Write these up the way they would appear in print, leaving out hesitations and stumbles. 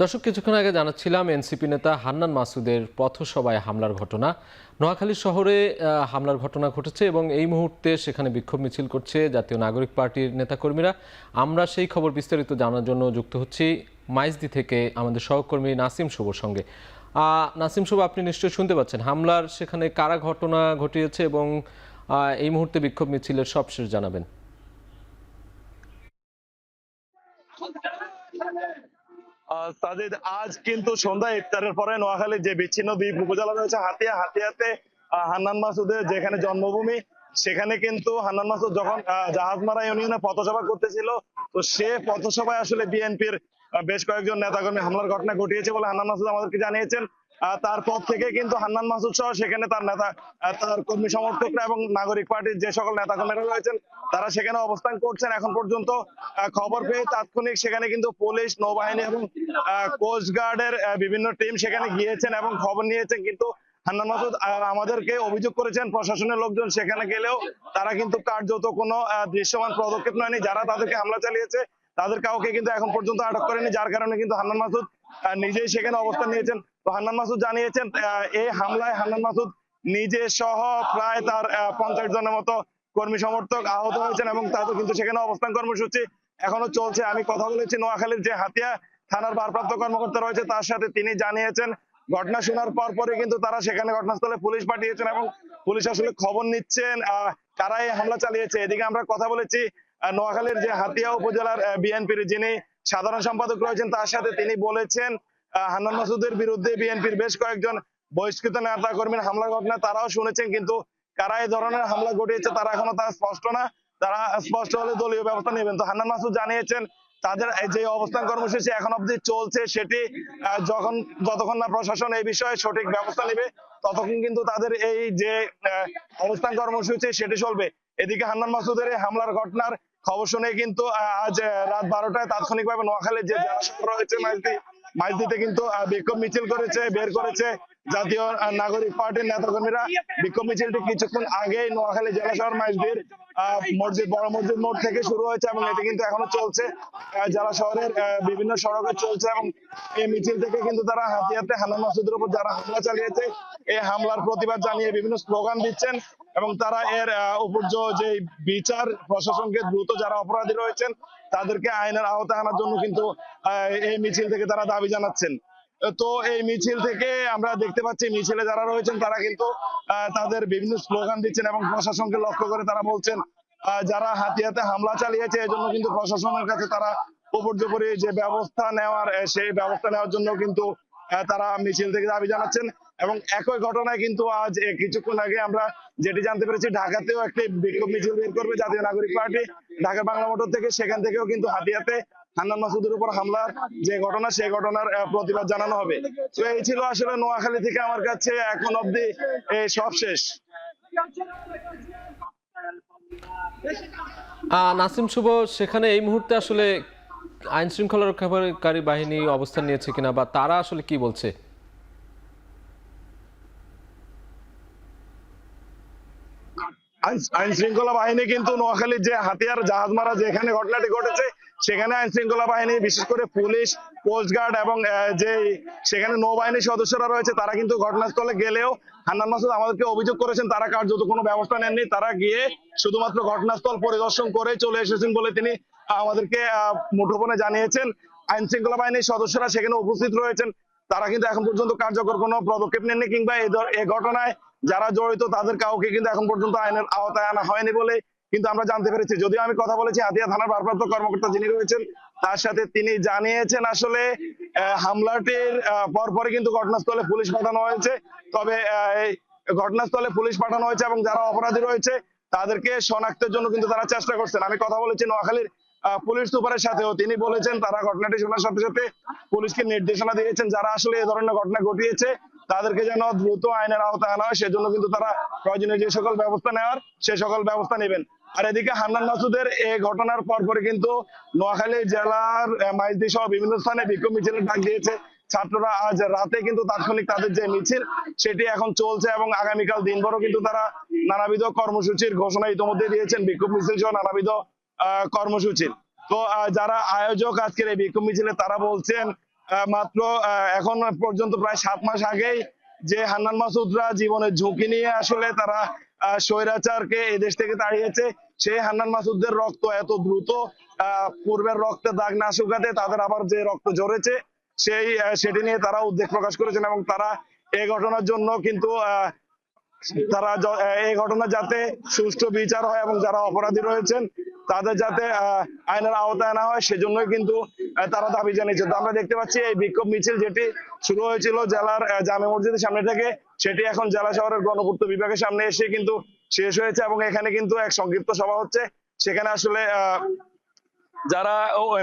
দর্শক, কিছুক্ষণ আগে জানাচ্ছিলাম এনসিপি নেতা হান্নান মাসুদের পথসভায় হামলার ঘটনা। নোয়াখালী শহরে হামলার ঘটনা ঘটেছে এবং এই মুহূর্তে সেখানে বিক্ষোভ মিছিল করছে জাতীয় নাগরিক পার্টির নেতাকর্মীরা। আমরা সেই খবর বিস্তারিত জানার জন্য যুক্ত হচ্ছি মাইজদি থেকে আমাদের সহকর্মী নাসিম শুভর সঙ্গে। নাসিম শুভ, আপনি নিশ্চয়ই শুনতে পাচ্ছেন হামলার সেখানে কারা ঘটনা ঘটিয়েছে এবং এই মুহূর্তে বিক্ষোভ মিছিলের সবশেষ জানাবেন। তাদের আজ কিন্তু সন্ধ্যা ইফতারের পরে নোয়াখালীর যে বিচ্ছিন্ন দ্বীপ উপজেলা রয়েছে হাতিয়াতে হান্নান মাসুদের যেখানে জন্মভূমি, সেখানে কিন্তু হান্নান মাসুদ যখন জাহাজমারা ইউনিয়নে পথসভা করতেছিল, তো সে পথসভায় আসলে বিএনপির বেশ কয়েকজন নেতাকর্মী হামলার ঘটনা ঘটিয়েছে বলে হান্নান মাসুদ আমাদেরকে জানিয়েছেন। তারপর থেকে কিন্তু হান্নান মাসুদ সহ সেখানে তার নেতা, তার কর্মী সমর্থকরা এবং নাগরিক পার্টির যে সকল নেতাকর্মীরা রয়েছেন তারা সেখানে অবস্থান করছেন। এখন পর্যন্ত খবর পেয়ে তাৎক্ষণিক সেখানে কিন্তু পুলিশ, নৌবাহিনী এবং কোস্ট গার্ডের বিভিন্ন টিম সেখানে গিয়েছেন এবং খবর নিয়েছেন। কিন্তু হান্নান মাসুদ আমাদেরকে অভিযোগ করেছেন প্রশাসনের লোকজন সেখানে গেলেও তারা কিন্তু কার্যত কোনো দৃশ্যমান পদক্ষেপ নেয়নি। যারা তাদেরকে হামলা চালিয়েছে তাদের কাউকে কিন্তু এখন পর্যন্ত আটক করেনি, যার কারণে কিন্তু হান্নান মাসুদ নিজেই সেখানে অবস্থান নিয়েছেন। তো হান্নান মাসুদ জানিয়েছেন এই হামলায় হান্নান মাসুদ নিজে সহ প্রায় তার 50 জনের মতো কর্মী সমর্থক আহত হয়েছেন এবং তাদের কিন্তু সেখানে অবস্থান কর্মসূচি এখনো চলছে। আমি কথা বলেছি নোয়াখালীর যে হাতিয়া থানার ভারপ্রাপ্ত কর্মকর্তা রয়েছে তার সাথে, তিনি জানিয়েছেন ঘটনা শোনার পরে কিন্তু তারা সেখানে ঘটনাস্থলে পুলিশ পাঠিয়েছেন এবং পুলিশ আসলে খবর নিচ্ছেন কারা এই হামলা চালিয়েছে। এদিকে আমরা কথা বলেছি নোয়াখালীর যে হাতিয়া উপজেলার বিএনপির যিনি সাধারণ সম্পাদক রয়েছেন তার সাথে, তিনি বলেছেন হান্নান মাসুদের বিরুদ্ধে বিএনপির বেশ কয়েকজন বহিষ্কৃত নেতা কর্মীর হামলার ঘটনা তারাও শুনেছেন, কিন্তু কারা এই ধরনের হামলা ঘটিয়েছে তারা এখনো তা স্পষ্ট না। তারা স্পষ্ট হলে দলীয় ব্যবস্থা নেবেন। তো হান্নান মাসুদ জানিয়েছেন তাদের যে অবস্থান কর্মসূচি এখন অবধি চলছে সেটি যতক্ষণ না প্রশাসন এই বিষয়ে সঠিক ব্যবস্থা নেবে ততক্ষণ কিন্তু তাদের এই যে অবস্থান কর্মসূচি সেটি চলবে। এদিকে হান্নান মাসুদের এই হামলার ঘটনার খবর শুনে কিন্তু আজ রাত 12টায় তাৎক্ষণিকভাবে নোয়াখালীর যে জেলা শহর রয়েছে মাইজদিতে কিন্তু বিক্ষোভ মিছিল বের করেছে জাতীয় নাগরিক পার্টির নেতাকর্মীরা। বিক্ষোভ মিছিলটি কিছুক্ষণ আগেই নোয়াখালী জেলা শহর মাইজদির বড় মসজিদ মোড় থেকে শুরু হয়েছে এবং এটি কিন্তু এখনো চলছে। জেলা শহরের বিভিন্ন সড়কে চলছে এবং এই মিছিল থেকে কিন্তু তারা হাতিয়াতে হান্নান মাসুদের উপর যারা হামলা চালিয়েছে এই হামলার প্রতিবাদ জানিয়ে বিভিন্ন স্লোগান দিচ্ছেন এবং তারা এর উপর্য যে বিচার, প্রশাসনকে দ্রুত যারা অপরাধী রয়েছেন তাদেরকে আইনের আওতায় আনার জন্য কিন্তু এই মিছিল থেকে তারা দাবি জানাচ্ছেন। তো এই মিছিল থেকে আমরা দেখতে পাচ্ছি মিছিলে যারা রয়েছেন তারা কিন্তু তাদের বিভিন্ন স্লোগান দিচ্ছেন এবং প্রশাসনকে লক্ষ্য করে তারা বলছেন যারা হাতিয়াতে হামলা চালিয়েছে এজন্য কিন্তু প্রশাসনের কাছে তারা উপর্যুপরি যে ব্যবস্থা নেওয়ার সেই ব্যবস্থা নেওয়ার জন্য কিন্তু তারা মিছিল থেকে দাবি জানাচ্ছেন। এবং একই ঘটনায় কিন্তু আজ কিছুক্ষণ আগে আমরা যেটি জানতে পেরেছি ঢাকাতেও একটি বিক্ষোভ মিছিল বের করবে জাতীয় নাগরিক পার্টি ঢাকা বাংলা মোটর থেকে। সেখান থেকেও কিন্তু হাতিয়াতে হান্নান মাসুদের উপর হামলার যে ঘটনা সেই ঘটনার প্রতিবাদ জানানো হবে। তো এই ছিল আসলে নোয়াখালী থেকে আমার কাছে এখন অব্দি সব শেষ। নাসিম শুভ, সেখানে এই মুহূর্তে আসলে আইন শৃঙ্খলা রক্ষাকারী বাহিনী অবস্থান নিয়েছে কিনা বা তারা আসলে কি বলছে? আইন শৃঙ্খলা বাহিনী কিন্তু নোয়াখালীর যে হাতিয়ার জাহাজমারা যেখানে ঘটনাটি ঘটেছে সেখানে আইন শৃঙ্খলা বাহিনী বিশেষ করে পুলিশ, কোস্ট গার্ড এবং যে সেখানে নৌবাহিনীর সদস্যরা রয়েছে তারা কিন্তু ঘটনাস্থলে গেলেও হান্নান মাসুদ আমাদেরকে অভিযোগ করেছেন তারা কার্যত কোনো ব্যবস্থা নেননি। তারা গিয়ে শুধুমাত্র ঘটনাস্থল পরিদর্শন করে চলে এসেছেন বলে তিনি আমাদেরকে মুঠোফোনে জানিয়েছেন। আইন শৃঙ্খলা বাহিনীর সদস্যরা সেখানে উপস্থিত রয়েছেন, তারা কিন্তু এখন পর্যন্ত কার্যকর কোনো পদক্ষেপ নেননি কিংবা এই ঘটনায় যারা জড়িত তাদের কাউকে কিন্তু এখন পর্যন্ত আইনের আওতায় আনা হয়নি বলে কিন্তু আমরা জানতে পেরেছি। যদিও আমি কথা বলেছি হাতিয়া থানার ভারপ্রাপ্ত কর্মকর্তা যিনি রয়েছেন তার সাথে, তিনি জানিয়েছেন আসলে হামলাটির পরপরই কিন্তু ঘটনাস্থলে পুলিশ পাঠানো হয়েছে। তবে ঘটনাস্থলে পুলিশ পাঠানো হয়েছে এবং যারা অপরাধী রয়েছে তাদেরকে শনাক্তের জন্য কিন্তু তারা চেষ্টা করছেন। আমি কথা বলেছি নোয়াখালীর পুলিশ সুপারের সাথেও, তিনি বলেছেন তারা ঘটনাটি শোনার সাথে সাথে পুলিশকে নির্দেশনা দিয়েছেন যারা আসলে এই ধরনের ঘটনা ঘটিয়েছে তাদেরকে যেন দ্রুত আইনের আওতায় আনা হয় সেজন্য কিন্তু তারা প্রয়োজনীয় যে সকল ব্যবস্থা নেওয়ার সে সকল ব্যবস্থা নেবেন। আর এদিকে হান্নান মাসুদের এই ঘটনার পরপরই কিন্তু নোয়াখালী জেলার মাইজদি সহ বিভিন্ন স্থানে বিক্ষোভ মিছিলের ডাক দিয়েছে ছাত্ররা। আজ রাতে কিন্তু তাৎক্ষণিক তাদের যে মিছিল সেটি এখন চলছে এবং আগামীকাল দিনভরও কিন্তু তারা নানাবিধ কর্মসূচির ঘোষণা ইতিমধ্যে দিয়েছেন, বিক্ষোভ মিছিল সহ নানাবিধ কর্মসূচির। তো যারা আয়োজক আজকের এই বিক্ষোভ মিছিলে তারা বলছেন মাত্র এখন পর্যন্ত প্রায় 7 মাস আগেই যে হান্নান মাসুদরা জীবনের ঝুঁকি নিয়ে আসলে তারা স্বৈরাচারকে এই দেশ থেকে তাড়িয়েছে, সেই হান্নান মাসুদদের রক্ত এত দ্রুত পূর্বের রক্তে দাগ না শুকাতে তাদের আবার যে রক্ত ঝরেছে সেটি নিয়ে তারা উদ্বেগ প্রকাশ করেছেন এবং তারা এই ঘটনার জন্য কিন্তু এই ঘটনা যাতে সুষ্ঠু বিচার হয় এবং যারা অপরাধী রয়েছেন তাদের যাতে আইনের আওতায় আনা হয় সেজন্যই কিন্তু তারা দাবি জানিয়েছে। তো আমরা দেখতে পাচ্ছি এই বিক্ষোভ মিছিল যেটি শুরু হয়েছিল জেলার জামে মসজিদের সামনে থেকে, সেটি এখন জেলা শহরের গণপূর্ত বিভাগের সামনে এসে কিন্তু শেষ হয়েছে এবং এখানে কিন্তু এক সংক্ষিপ্ত সভা হচ্ছে। সেখানে আসলে যারা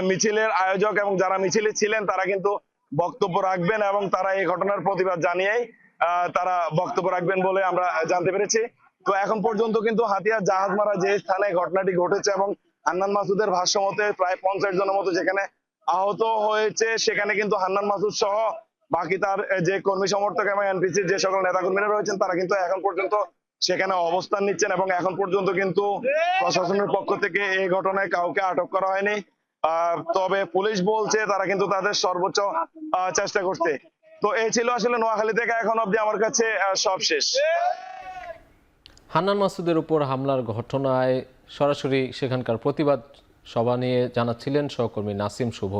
মিছিলের আয়োজক এবং যারা মিছিলে ছিলেন তারা কিন্তু বক্তব্য রাখবেন এবং তারা এই ঘটনার প্রতিবাদ জানিয়েই তারা বক্তব্য রাখবেন বলে আমরা জানতে পেরেছি। তো এখন পর্যন্ত কিন্তু হাতিয়ার জাহাজমারা যে স্থানে ঘটনাটি ঘটেছে এবং হান্নান মাসুদের ভাষ্য মতে প্রায় 50 জনের মতো যেখানে আহত হয়েছে, সেখানে কিন্তু হান্নান মাসুদ সহ বাকি তার যে কর্মী সমর্থক এবং এনপিসির যে সকল নেতাকর্মীরা রয়েছেন তারা কিন্তু এখন পর্যন্ত সেখানে অবস্থান নিচ্ছেন এবং এখন পর্যন্ত কিন্তু প্রশাসনের পক্ষ থেকে এই ঘটনায় কাউকে আটক করা হয়নি। তবে পুলিশ বলছে তারা কিন্তু তাদের সর্বোচ্চ চেষ্টা করছে। তো এই ছিল আসলে নোয়াখালী থেকে এখন অবধি আমার কাছে সব শেষ। হান্নান মাসুদের উপর হামলার ঘটনায় সরাসরি সেখানকার প্রতিবাদ সভা নিয়ে জানাচ্ছিলেন সহকর্মী নাসিম শুভ।